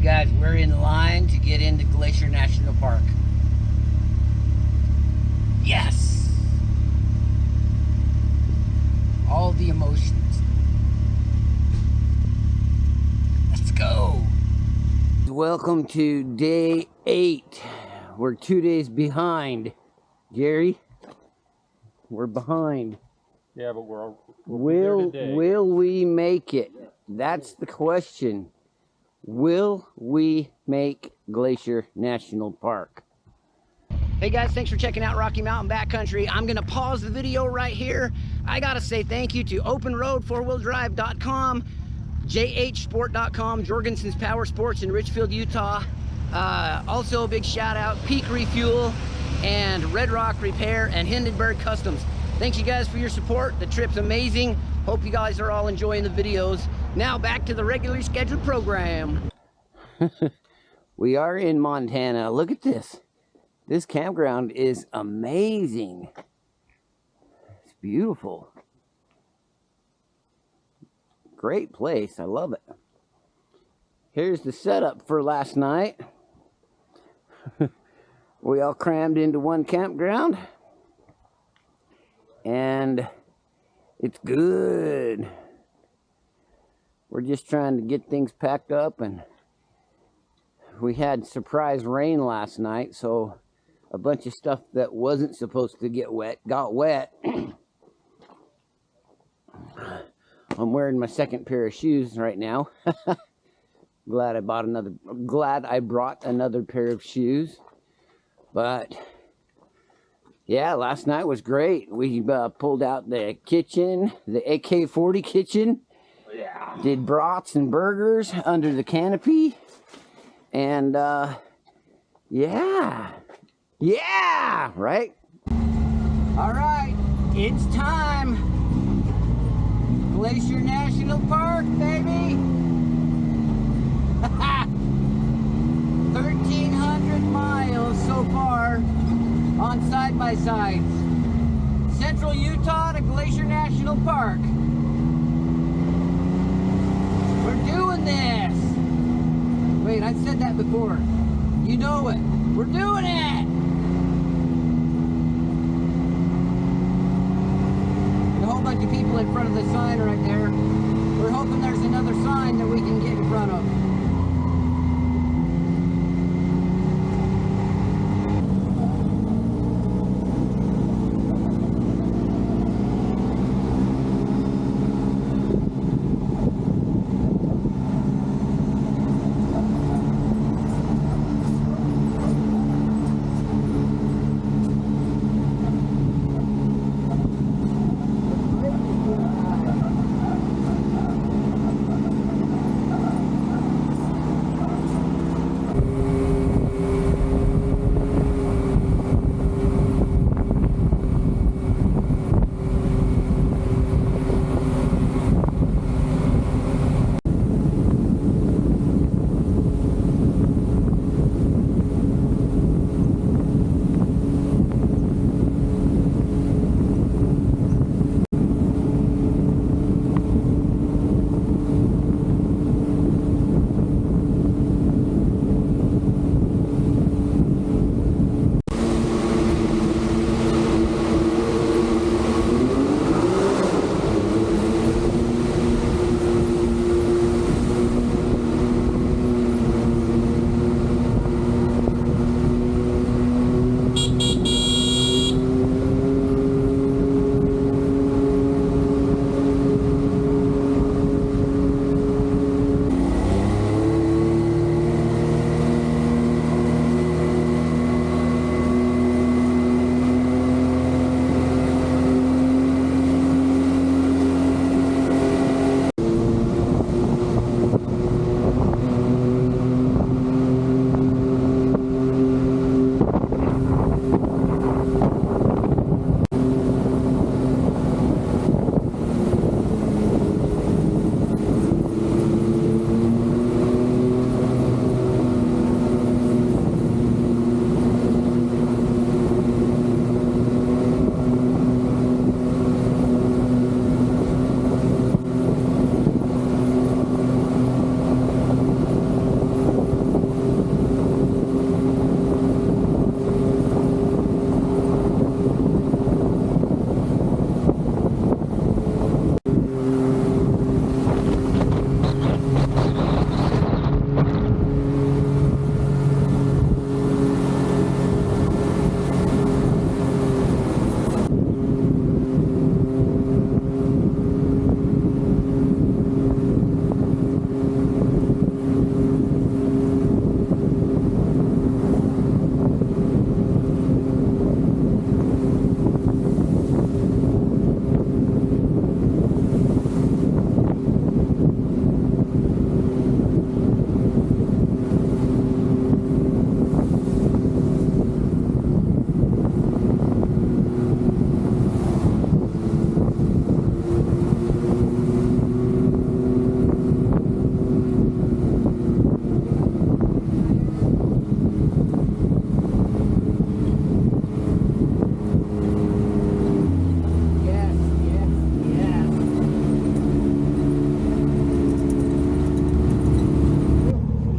guys, we're in line to get into Glacier National Park. Yes! All the emotions. Let's go! Welcome to day 8. We're 2 days behind. Gary, we're behind. Yeah, but we'll Will we make it? That's the question. Will we make Glacier National Park? Hey guys, thanks for checking out Rocky Mountain Backcountry. I'm gonna pause the video right here. I gotta say thank you to openroad4wheeldrive.com, jhsport.com, Jorgensen's Power Sports in Richfield, Utah. Also a big shout out, Peak Refuel and Red Rock Repair and Hindenburg Customs. Thanks you guys for your support. The trip's amazing. Hope you guys are all enjoying the videos. Now back to the regularly scheduled program. We are in Montana. Look at this. This campground is amazing. It's beautiful. Great place. I love it. Here's the setup for last night. We all crammed into one campground. And it's good. We're just trying to get things packed up, and we had surprise rain last night, so a bunch of stuff that wasn't supposed to get wet got wet. I'm wearing my second pair of shoes right now. Glad I brought another pair of shoes. But yeah, last night was great. We pulled out the kitchen, the AK-40 kitchen. Yeah. Did brats and burgers under the canopy. And yeah, right? All right, it's time. Glacier National Park, baby. 1,300 miles so far on side-by-sides. Central Utah to Glacier National Park. We're doing this. Wait, I've said that before. You know it. We're doing it. A whole bunch of people in front of the sign right there. We're hoping there's another sign that we can get in front of.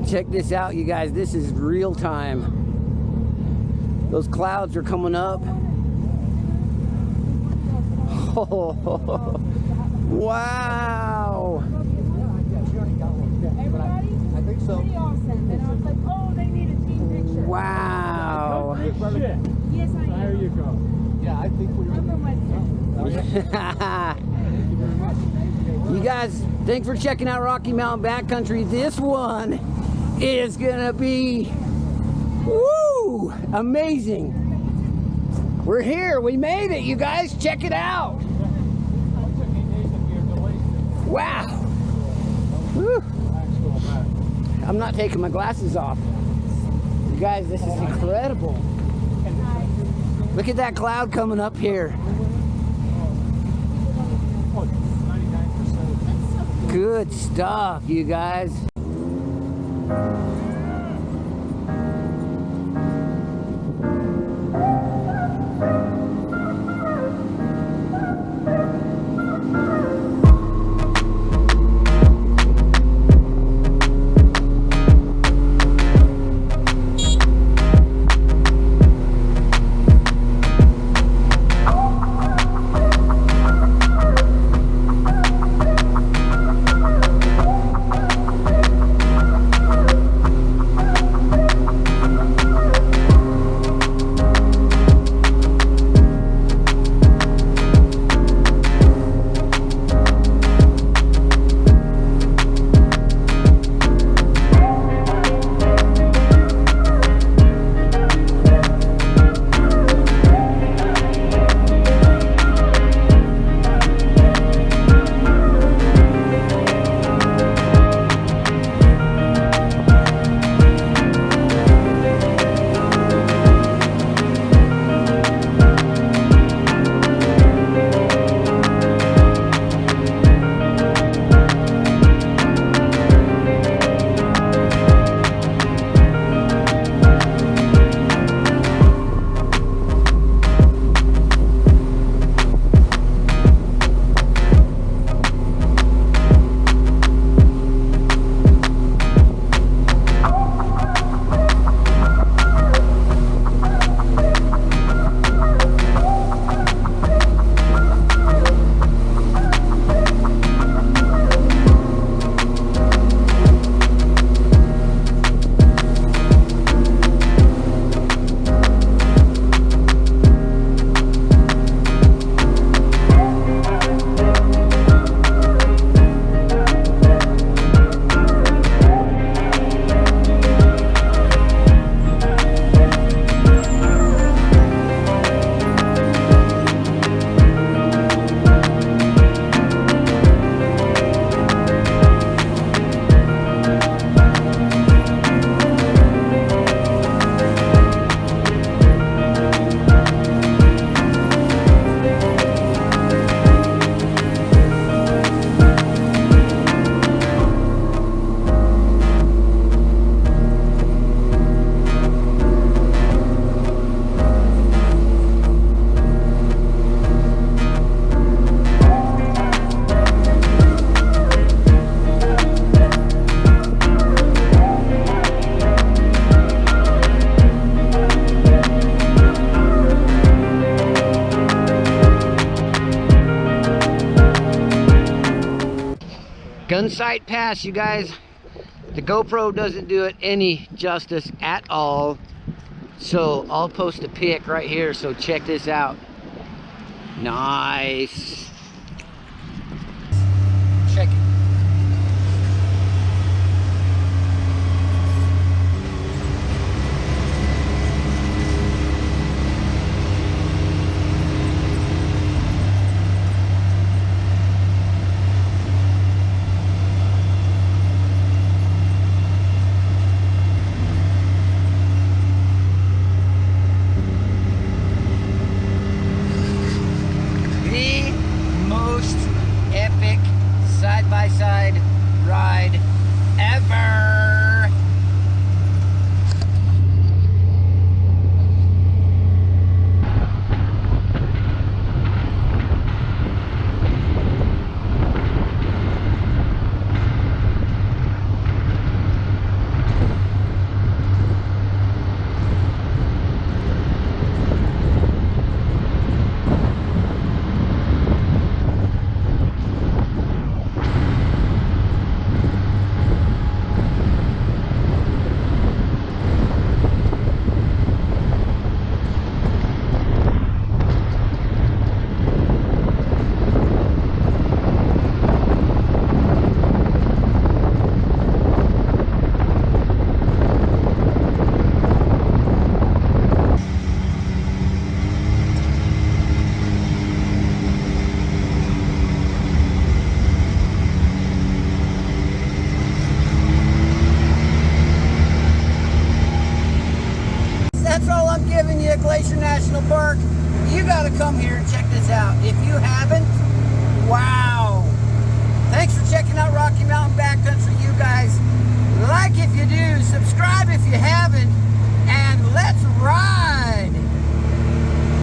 Check this out, you guys. This is real time. Those clouds are coming up. Oh, wow. Everybody? I think so. Pretty awesome. And I was like, oh, they need a team picture. Wow. Yes, I am. There you go. Yeah, I think we were. You guys, thanks for checking out Rocky Mountain Backcountry. This one is gonna be, woo, amazing. We're here, we made it, you guys, check it out. Wow. Woo. I'm not taking my glasses off. You guys, this is incredible. Look at that cloud coming up here. Good stuff, you guys. Gunsight Pass, you guys. The GoPro doesn't do it any justice at all. So I'll post a pic right here, so check this out. Nice. Check it. I'm giving you Glacier National Park. You got to come here and check this out. If you haven't, wow.